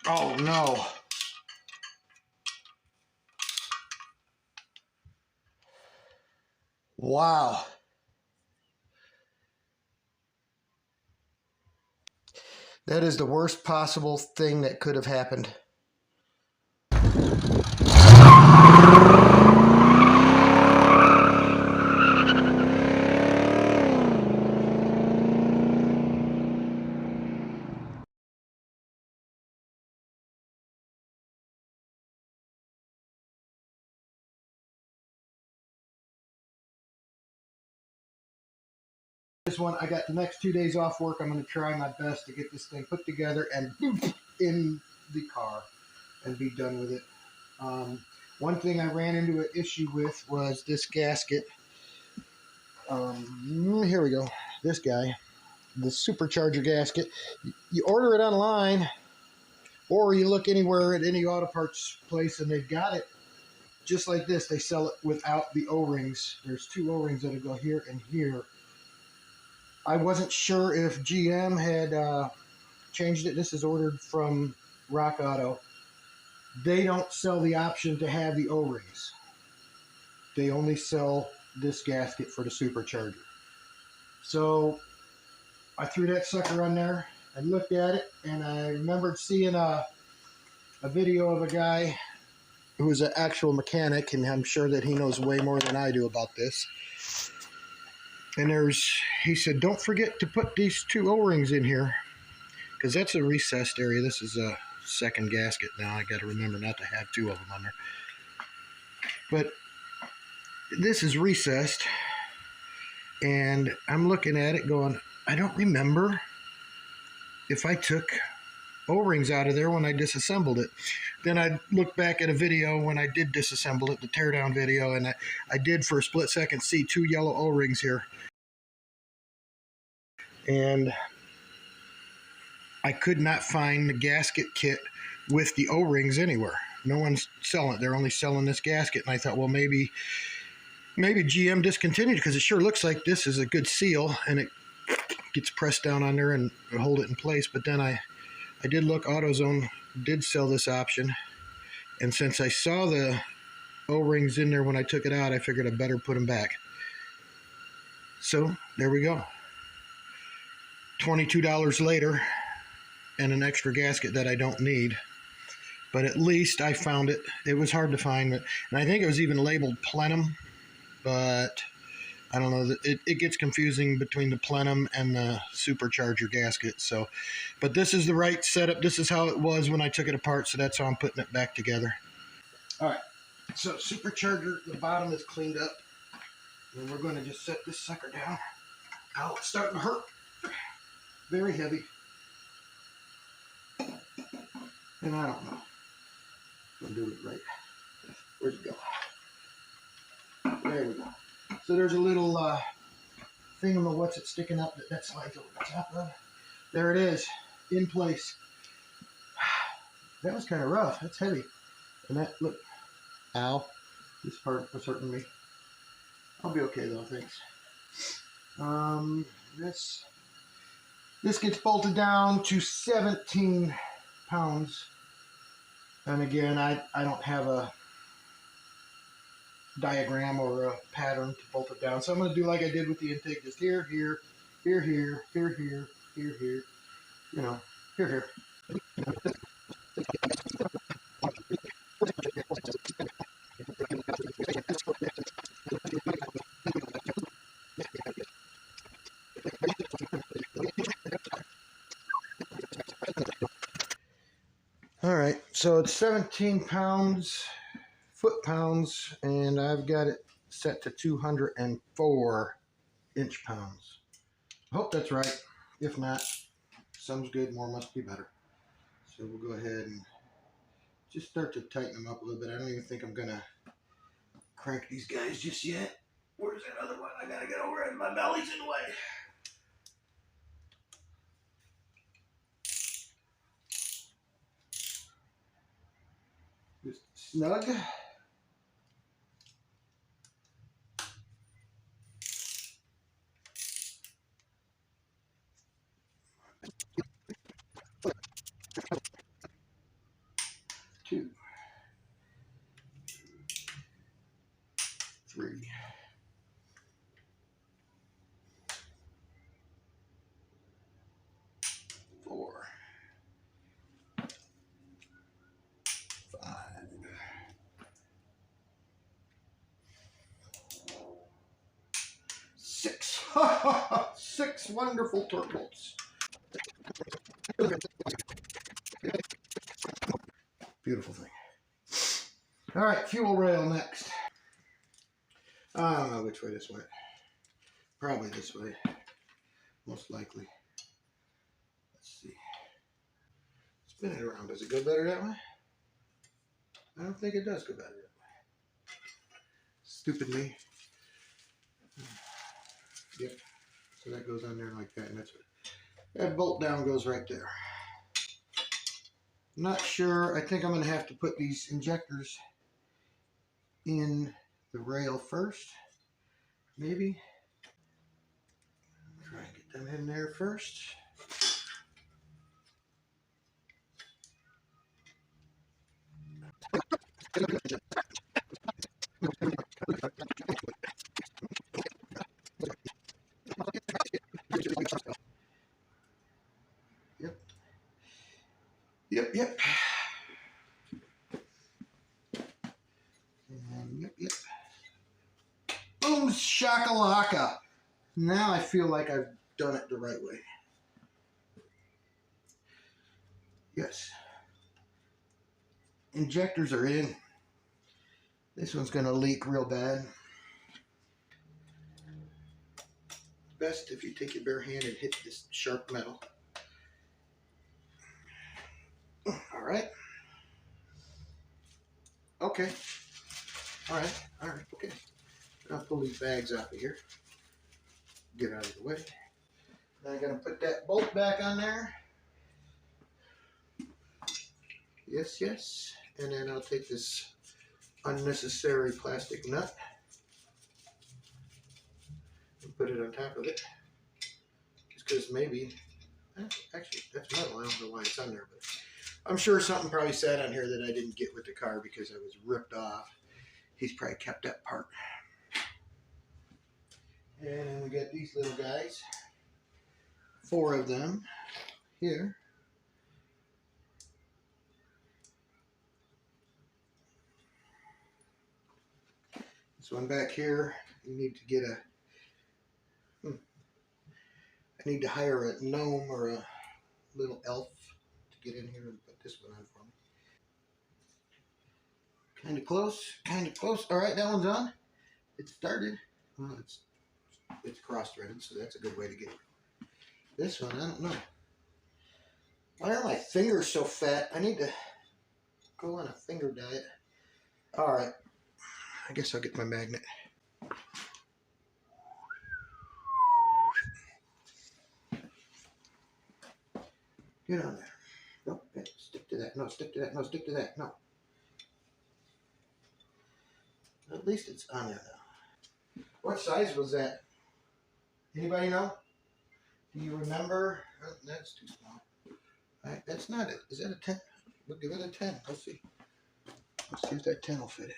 Oh no. Wow. That is the worst possible thing that could have happened. This one, I got the next 2 days off work. I'm going to try my best to get this thing put together and in the car and be done with it. One thing I ran into an issue with was this gasket. Here we go. This guy, the Supercharger gasket. You order it online, or you look anywhere at any auto parts place, and they've got it just like this. They sell it without the O-rings. There's 2 O-rings that'll go here and here. I wasn't sure if GM had changed it. This is ordered from Rock Auto. They don't sell the option to have the O-rings. They only sell this gasket for the Supercharger. So I threw that sucker on there. I looked at it, and I remembered seeing a video of a guy who is an actual mechanic, and I'm sure that he knows way more than I do about this. And he said, don't forget to put these 2 O-rings in here, because that's a recessed area. This is a second gasket now. I got to remember not to have 2 of them on there. But this is recessed, and I'm looking at it going, I don't remember if I took O-rings out of there when I disassembled it. Then I looked back at a video when I did disassemble it, the teardown video, and I did for a split second see 2 yellow O-rings here. And I could not find the gasket kit with the O-rings anywhere. No one's selling it. They're only selling this gasket. And I thought, well, maybe GM discontinued, because it sure looks like this is a good seal, and it gets pressed down on there and hold it in place. But then I did look. AutoZone did sell this option, and since I saw the O-rings in there when I took it out, I figured I better put them back. So there we go. $22 later, and an extra gasket that I don't need. But at least I found it. It was hard to find, and I think it was even labeled plenum, but I don't know. It gets confusing between the plenum and the Supercharger gasket. So, but this is the right setup. This is how it was when I took it apart, so that's how I'm putting it back together. All right, so Supercharger, the bottom is cleaned up, and we're going to just set this sucker down. Ow, it's starting to hurt. Very heavy. And I don't know. I'm doing it right. Where'd it go? There we go. So there's a little thing on the what's it sticking up that slides over the top of. There it is, in place. That was kind of rough. That's heavy. And that, look, ow, this part was hurting me. I'll be okay though, thanks. This gets bolted down to 17 pounds. And again, I don't have a diagram or a pattern to bolt it down. So I'm going to do like I did with the intake, just here, here, here, here, here, here, here, here, you know, here, here. All right, so it's 17 pounds, foot-pounds, and I've got it set to 204 inch-pounds. I hope that's right. If not, some's good, more must be better. So we'll go ahead and just start to tighten them up a little bit. I don't even think I'm gonna crank these guys just yet. Where's that other one? I gotta get over it. My belly's in the way. Just snug. 6 wonderful torque bolts. Beautiful thing. All right, fuel rail next. I don't know which way this went. Probably this way, most likely. Let's see. Spin it around. Does it go better that way? I don't think it does go better that way. Stupid me. Yep. So that goes on there like that, and that's what that bolt down goes right there. Not sure. I think I'm going to have to put these injectors in the rail first. Maybe. Try and get them in there first. Yep. Yep, yep. And yep, yep. Boom shakalaka. Now I feel like I've done it the right way. Yes. Injectors are in. This one's going to leak real bad. Best if you take your bare hand and hit this sharp metal. All right. Okay. All right. All right. Okay. I'll pull these bags out of here. Get out of the way. Now I'm going to put that bolt back on there. Yes, yes. And then I'll take this unnecessary plastic nut and put it on top of it. Just because maybe, actually that's metal. I don't know why it's on there, but I'm sure something probably sat on here that I didn't get with the car because I was ripped off. He's probably kept that part. And then we got these little guys. 4 of them here. This one back here, you need to get a, I need to hire a gnome or a little elf to get in here and put this one on for me. Kind of close, kind of close. All right, that one's on. It started. Well, it's cross-threaded, so that's a good way to get it. This one, I don't know. Why are my fingers so fat? I need to go on a finger diet. All right, I guess I'll get my magnet. Get on there. Nope, stick to that. No, stick to that. No, stick to that. No. At least it's on there now. What size was that? Anybody know? Do you remember? Oh, that's too small. All right, that's not it. Is that a 10? We'll give it a 10. Let's see. Let's see if that 10 will fit it.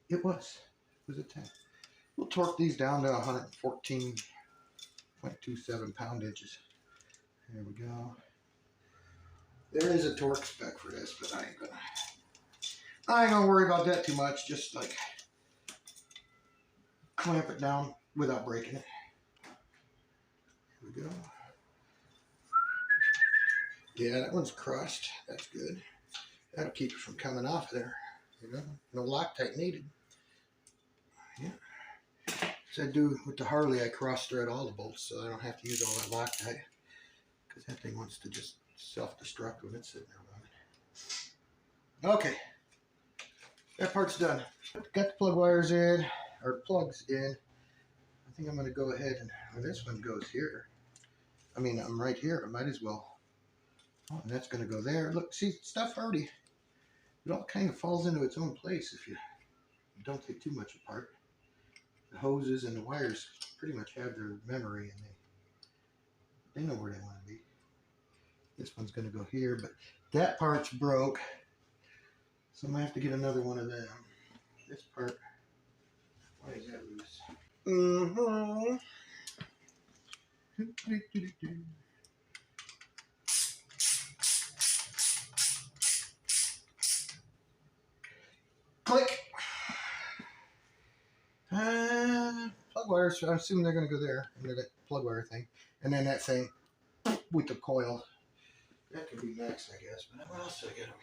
It was. It was a 10. We'll torque these down to 114.27 pound-inches. There we go. There is a torque spec for this, but I ain't gonna worry about that too much. Just like clamp it down without breaking it. Here we go. Yeah, that one's crushed. That's good. That'll keep it from coming off there. You know, no Loctite needed. Yeah. So I do with the Harley, I cross thread all the bolts, so I don't have to use all that Loctite, because that thing wants to just self-destruct when it's sitting there running. Okay, that part's done. Got the plug wires in, or plugs in. I think I'm going to go ahead and, well, this one goes here. I mean, I'm right here. I might as well. Oh, and that's going to go there. Look, see, stuff already, it all kind of falls into its own place if you don't take too much apart. The hoses and the wires pretty much have their memory, and they know where they want to be. This one's going to go here, but that part's broke, so I'm going to have to get another one of them. This part, why is that loose? Mm-hmm. Click. I assume they're going to go there into that plug wire thing, and then that thing with the coil. That could be next, I guess. But what else did I get over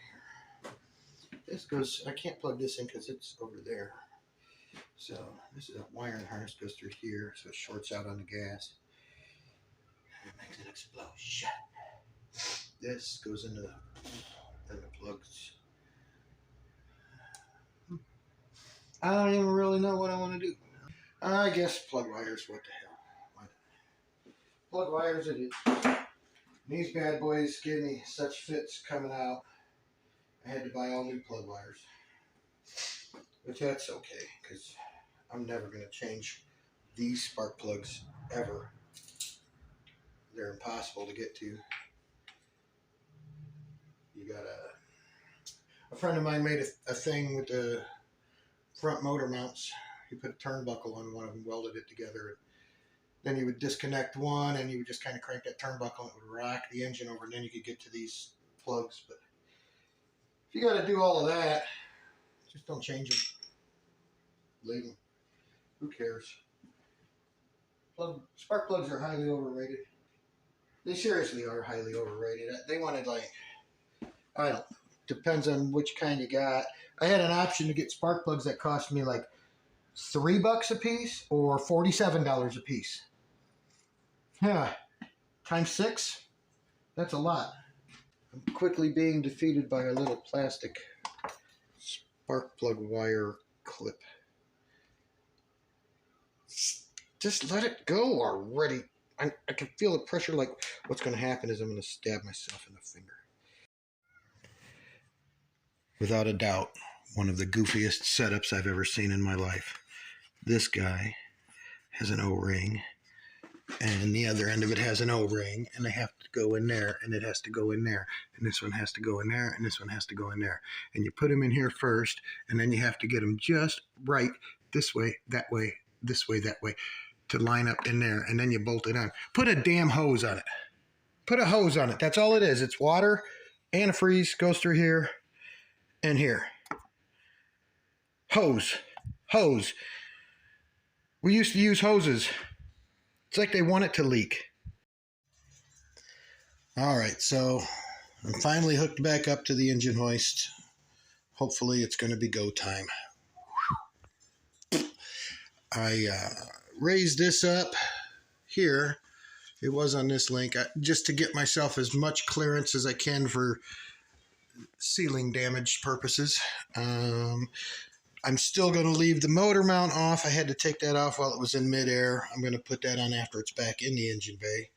here? This goes. I can't plug this in because it's over there. So this is a wiring harness goes through here, so it shorts out on the gas. It makes it explode. Shit. This goes into the plugs. I don't even really know what I want to do. I guess plug wires. What the hell? Plug wires it is. These bad boys gave me such fits coming out. I had to buy all new plug wires. But that's okay, because I'm never going to change these spark plugs ever. They're impossible to get to. You got a friend of mine made a thing with the front motor mounts. He put a turnbuckle on one of them, welded it together. Then you would disconnect one, and you would just kind of crank that turnbuckle, and it would rock the engine over, and then you could get to these plugs. But if you got to do all of that, just don't change them. Leave them. Who cares? Spark plugs are highly overrated. They seriously are highly overrated. They wanted, like, I don't know. Depends on which kind you got. I had an option to get spark plugs that cost me like $3 a piece or $47 a piece. Yeah, times 6. That's a lot. I'm quickly being defeated by a little plastic spark plug wire clip. Just let it go already. I can feel the pressure. Like, what's going to happen is I'm going to stab myself in the finger. Without a doubt, one of the goofiest setups I've ever seen in my life. This guy has an O-ring, and the other end of it has an O-ring, and they have to go in there, and it has to go in there, and this one has to go in there, and this one has to go in there. And you put them in here first, and then you have to get them just right, this way, that way, this way, that way, to line up in there, and then you bolt it on. Put a damn hose on it. Put a hose on it. That's all it is. It's water, antifreeze, goes through here and here. Hose. Hose. We used to use hoses. It's like they want it to leak. All right, so I'm finally hooked back up to the engine hoist. Hopefully it's going to be go time. I raised this up here. It was on this link just to get myself as much clearance as I can for sealing damage purposes. I'm still going to leave the motor mount off. I had to take that off while it was in midair. I'm going to put that on after it's back in the engine bay.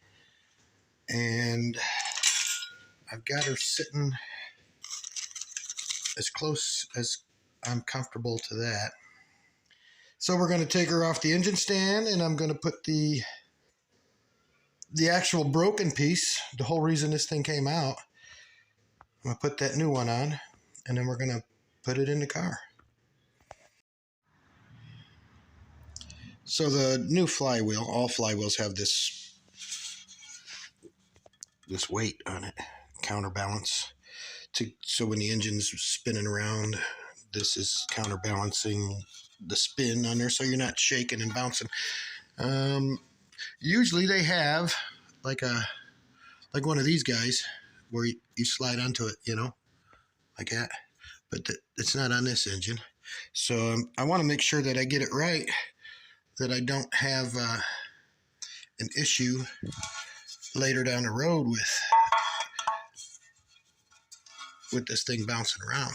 And I've got her sitting as close as I'm comfortable to that. So we're going to take her off the engine stand, and I'm going to put the actual broken piece, the whole reason this thing came out. I'm going to put that new one on, and then we're going to put it in the car. So the new flywheel, all flywheels have this weight on it, counterbalance. So when the engine's spinning around, this is counterbalancing the spin on there, so you're not shaking and bouncing. Usually they have like one of these guys where you slide onto it, you know, like that. But it's not on this engine. So I want to make sure that I get it right, that I don't have an issue later down the road with this thing bouncing around.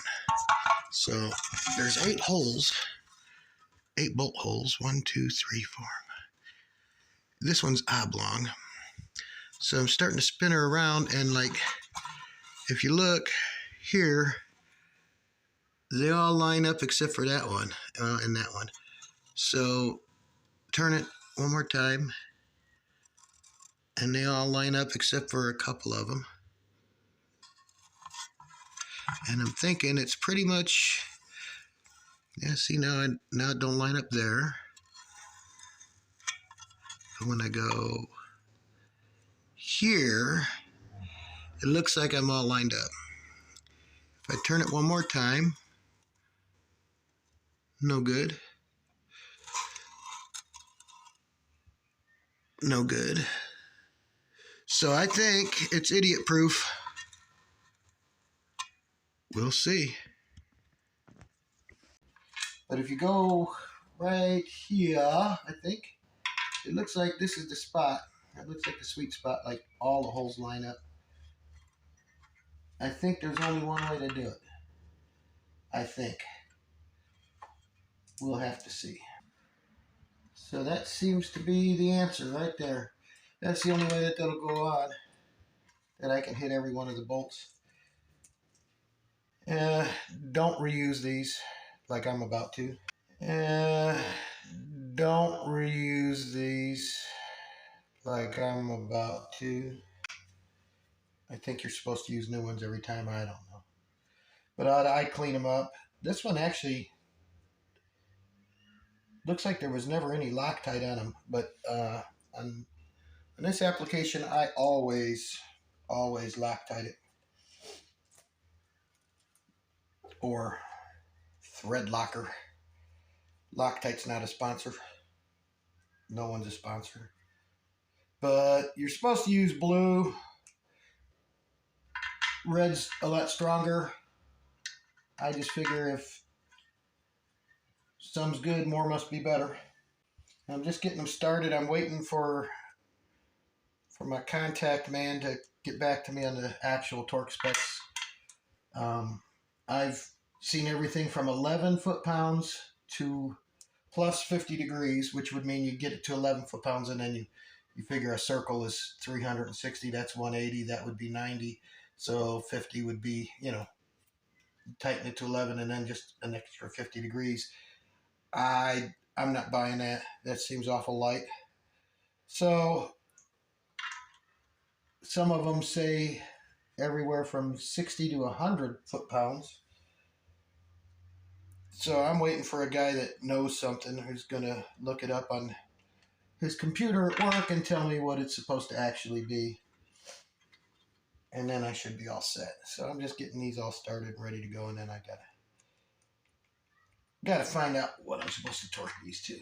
So there's 8 holes, 8 bolt holes, 1, 2, 3, 4. This one's oblong. So I'm starting to spin her around, and like, if you look here, they all line up except for that one and that one. So turn it one more time, and they all line up except for a couple of them. And I'm thinking it's pretty much, yeah, see, now it don't line up there. But when I go here, it looks like I'm all lined up. If I turn it one more time, no good. no good. So I think it's idiot proof. We'll see. But if you go right here, I think it looks like this is the spot. It looks like the sweet spot, like all the holes line up. I think there's only one way to do it. I think. We'll have to see. So that seems to be the answer right there. That's the only way that that'll go on. That I can hit every one of the bolts. Don't reuse these like I'm about to. Don't reuse these like I'm about to. I think you're supposed to use new ones every time. I don't know. But I clean them up. This one actually looks like there was never any Loctite on them. But on this application, I always Loctite it. Or Thread Locker. Loctite's not a sponsor. No one's a sponsor. But you're supposed to use blue. Red's a lot stronger. I just figure if some's good, more must be better. I'm just getting them started. I'm waiting for my contact man to get back to me on the actual torque specs. I've seen everything from 11 foot-pounds to plus 50 degrees, which would mean you get it to 11 foot-pounds, and then you figure a circle is 360, that's 180, that would be 90. So 50 would be, tighten it to 11 and then just an extra 50 degrees. I'm not buying that. That seems awful light. So some of them say everywhere from 60 to 100 foot-pounds. So I'm waiting for a guy that knows something who's going to look it up on his computer at work and tell me what it's supposed to actually be. And then I should be all set. So I'm just getting these all started and ready to go, and then I gotta find out what I'm supposed to torque these to.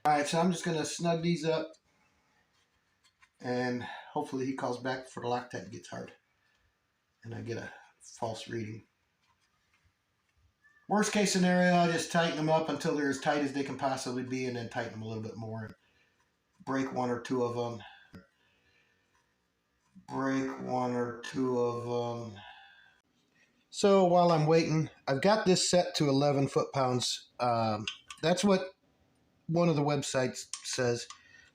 Alright, so I'm just gonna snug these up, and hopefully he calls back before the Loctite gets hard and I get a false reading. Worst case scenario, I'll just tighten them up until they're as tight as they can possibly be, and then tighten them a little bit more and break one or two of them. So while I'm waiting, I've got this set to 11 foot-pounds. That's what one of the websites says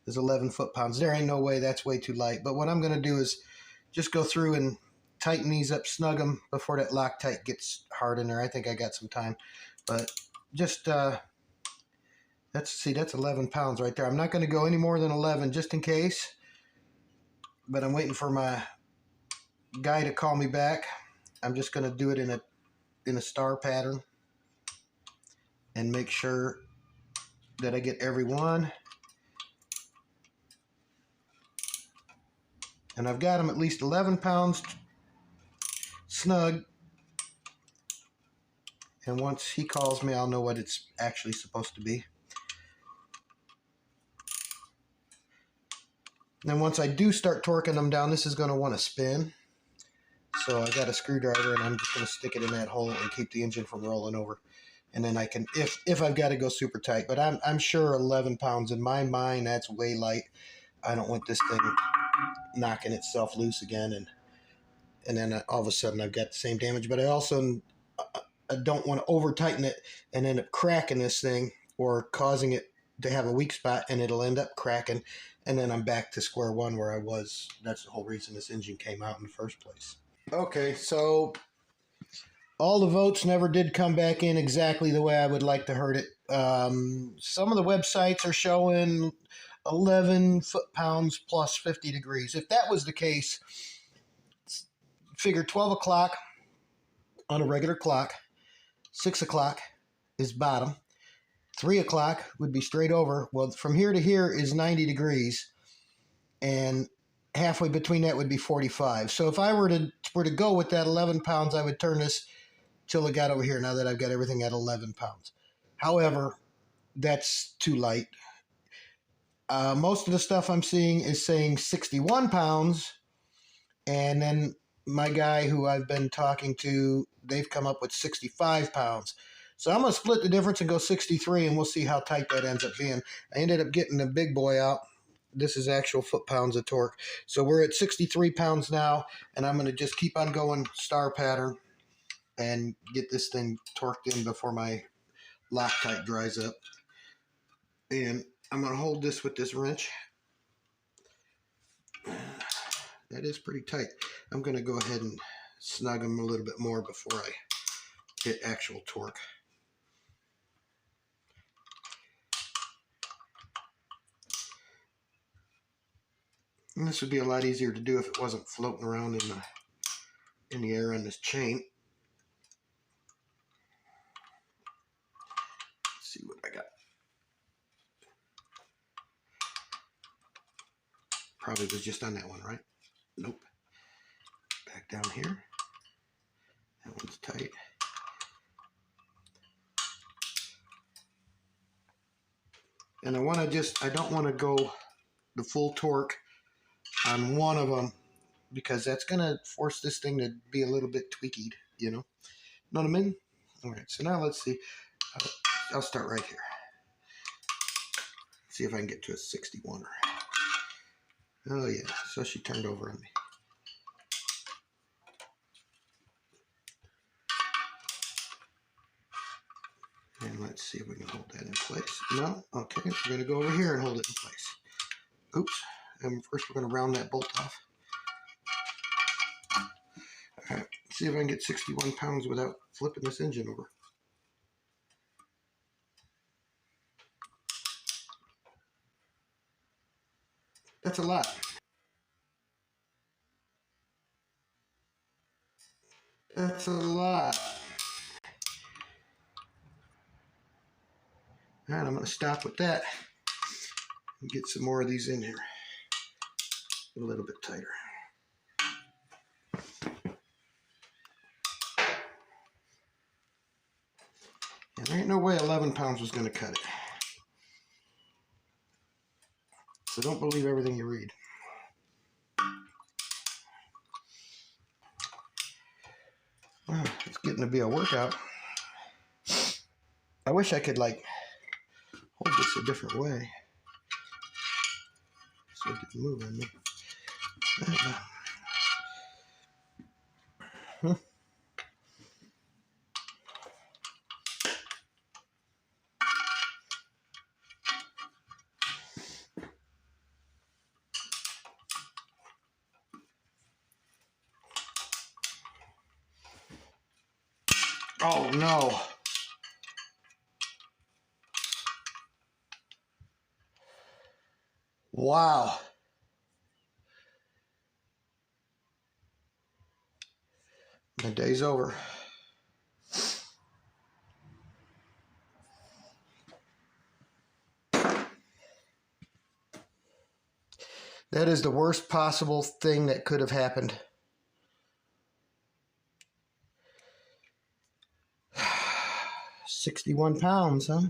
is 11 foot-pounds. There ain't no way, that's way too light. But what I'm going to do is just go through and tighten these up, snug them before that Loctite gets hard in there. I think I got some time. But just, that's 11 pounds right there. I'm not going to go any more than 11 just in case. But I'm waiting for my guy to call me back. I'm just going to do it in a star pattern and make sure that I get every one. And I've got them at least 11 pounds snug. And once he calls me, I'll know what it's actually supposed to be. Then once I do start torquing them down, this is going to want to spin. So I got a screwdriver, and I'm just going to stick it in that hole and keep the engine from rolling over. And then I can, if I've got to go super tight. But I'm sure 11 pounds in my mind, that's way light. I don't want this thing knocking itself loose again, and then all of a sudden I've got the same damage. But I also I don't want to over tighten it and end up cracking this thing or causing it to have a weak spot, and it'll end up cracking, and then I'm back to square one where I was. That's the whole reason this engine came out in the first place. Okay, so all the votes never did come back in exactly the way I would like to heard it. Some of the websites are showing 11 foot-pounds plus 50 degrees. If that was the case, figure 12 o'clock on a regular clock, 6 o'clock is bottom, 3 o'clock would be straight over. Well, from here to here is 90 degrees, and halfway between that would be 45. So if I were to go with that 11 pounds, I would turn this till it got over here, now that I've got everything at 11 pounds. However, that's too light. Most of the stuff I'm seeing is saying 61 pounds. And then my guy who I've been talking to, they've come up with 65 pounds. So I'm going to split the difference and go 63, and we'll see how tight that ends up being. I ended up getting the big boy out. This is actual foot-pounds of torque. So we're at 63 pounds now, and I'm going to just keep on going star pattern and get this thing torqued in before my Loctite dries up. And I'm going to hold this with this wrench. That is pretty tight. I'm going to go ahead and snug them a little bit more before I hit actual torque. And this would be a lot easier to do if it wasn't floating around in the air on this chain. Let's see what I got. Probably was just on that one, right? Nope. Back down here. That one's tight. And I don't want to go the full torque on one of them, because that's going to force this thing to be a little bit tweaked, you know? Know what I mean? All right, so now let's see. I'll start right here. See if I can get to a 61. Oh, yeah. So she turned over on me. And let's see if we can hold that in place. No? Okay. We're going to go over here and hold it in place. Oops. And first we're going to round that bolt off. All right. See if I can get 61 pounds without flipping this engine over. That's a lot. That's a lot. All right, I'm going to stop with that and get some more of these in here. A little bit tighter. And there ain't no way 11 pounds was going to cut it. So don't believe everything you read. Well, it's getting to be a workout. I wish I could, like, hold this a different way so it didn't move on me. Oh, no. Wow. My day's over. That is the worst possible thing that could have happened. £61, huh?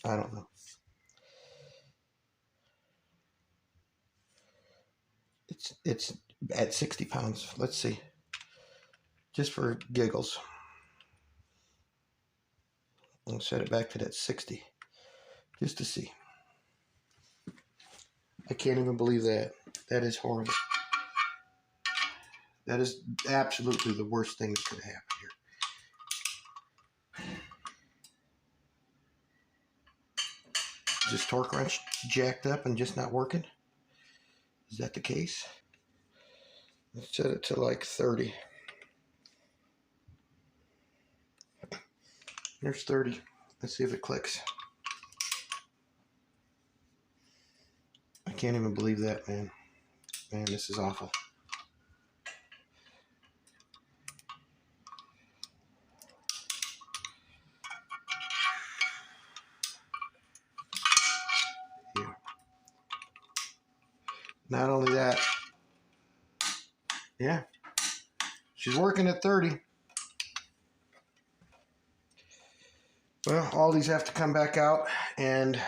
I don't know. It's at 60 pounds. Let's see. Just for giggles. I'll set it back to that 60. Just to see. I can't even believe that. That is horrible. That is absolutely the worst thing that could have happened here. Is this torque wrench jacked up and just not working? Is that the case? Let's set it to like 30. There's 30. Let's see if it clicks. I can't even believe that, man. Man, this is awful. Yeah. Not only that, yeah, she's working at 30. Well, all these have to come back out, and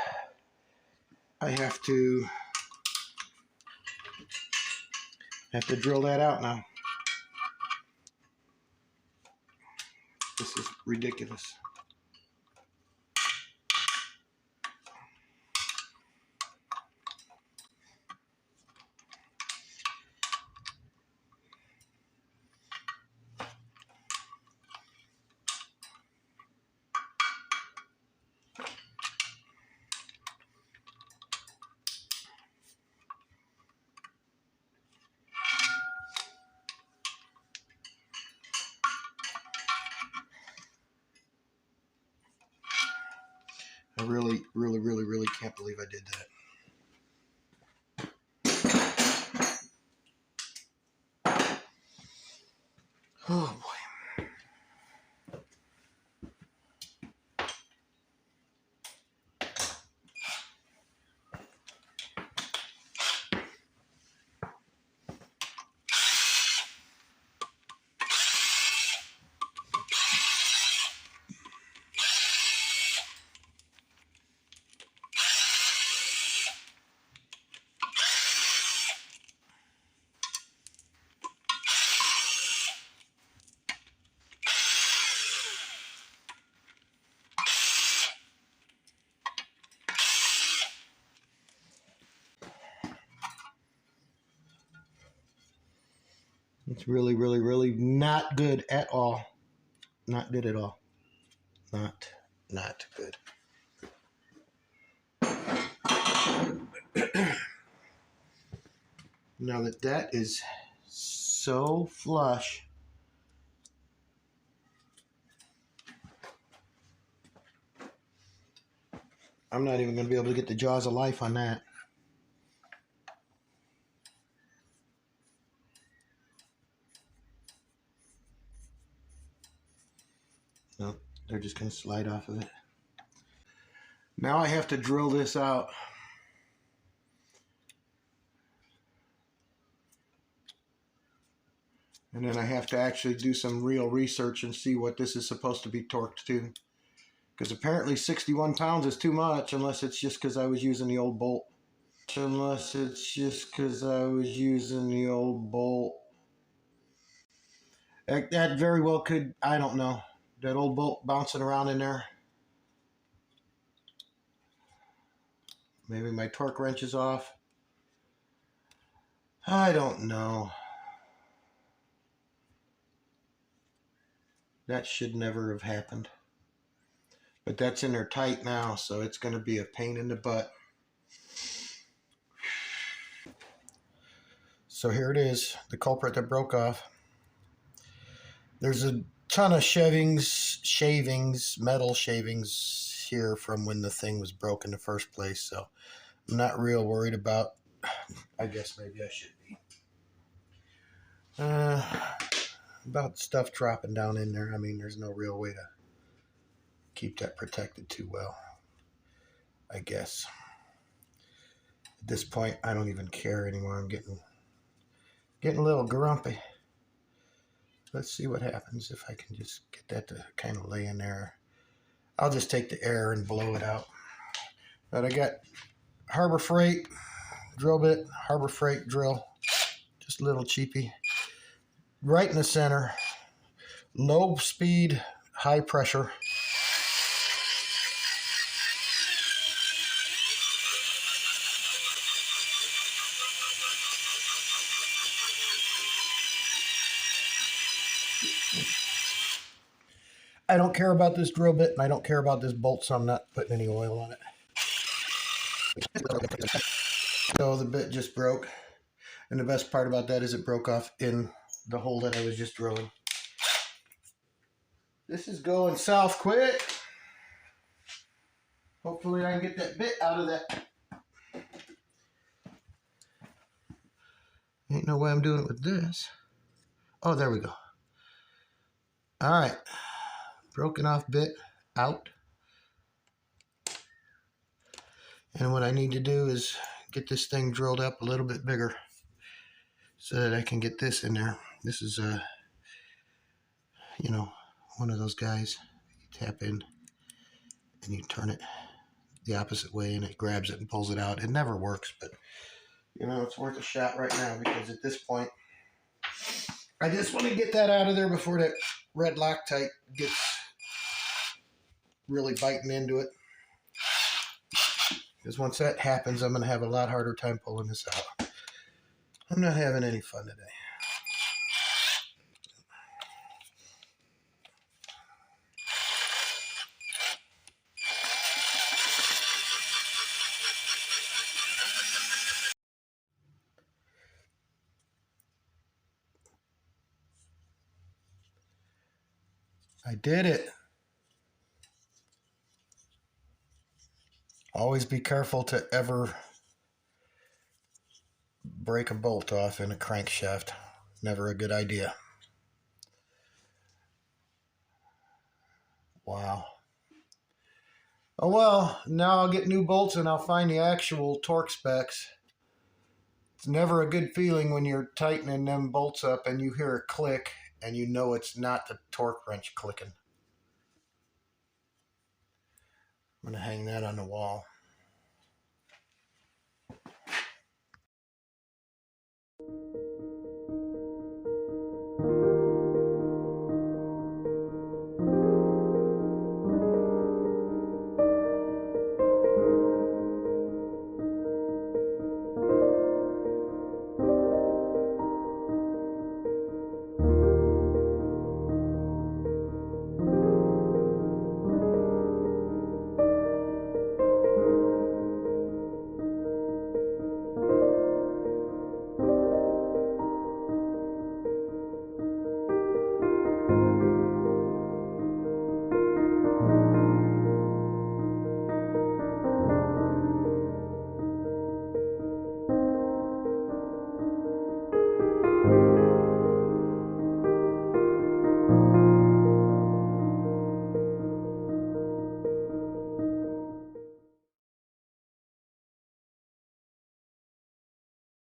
I have to drill that out now. This is ridiculous. I really can't believe I did that. Oh boy. It's really not good at all. Not good at all. Not good. Now that is so flush, I'm not even going to be able to get the jaws of life on that. No, they're just going to slide off of it. Now I have to drill this out. And then I have to actually do some real research and see what this is supposed to be torqued to. Because apparently 61 pounds is too much, unless it's just because I was using the old bolt. Unless it's just because I was using the old bolt. That very well could, I don't know. That old bolt bouncing around in there. Maybe my torque wrench is off. I don't know. That should never have happened. But that's in there tight now, so it's going to be a pain in the butt. So here it is, the culprit that broke off. There's a ton of shavings, metal shavings here from when the thing was broke in the first place, so I'm not real worried about. I guess maybe I should be. About stuff dropping down in there. I mean, there's no real way to keep that protected too well, I guess. At this point, I don't even care anymore. I'm getting a little grumpy. Let's see what happens if I can just get that to kind of lay in there. I'll just take the air and blow it out. But I got Harbor Freight drill bit, Harbor Freight drill, just a little cheapy. Right in the center, low speed, high pressure. I don't care about this drill bit, and I don't care about this bolt, so I'm not putting any oil on it. So the bit just broke, and the best part about that is it broke off in the hole that I was just drilling. This is going south quick. Hopefully I can get that bit out of that. Ain't no way I'm doing it with this. Oh, there we go. All right. Broken off bit out. And what I need to do is get this thing drilled up a little bit bigger so that I can get this in there. This is you know, one of those guys. You tap in and you turn it the opposite way and it grabs it and pulls it out. It never works, but you know, it's worth a shot right now, because at this point, I just want to get that out of there before that red Loctite gets really biting into it. Because once that happens, I'm going to have a lot harder time pulling this out. I'm not having any fun today. I did it. Always be careful to ever break a bolt off in a crankshaft. Never a good idea. Wow. Oh well, now I'll get new bolts and I'll find the actual torque specs. It's never a good feeling when you're tightening them bolts up and you hear a click and you know it's not the torque wrench clicking. I'm going to hang that on the wall.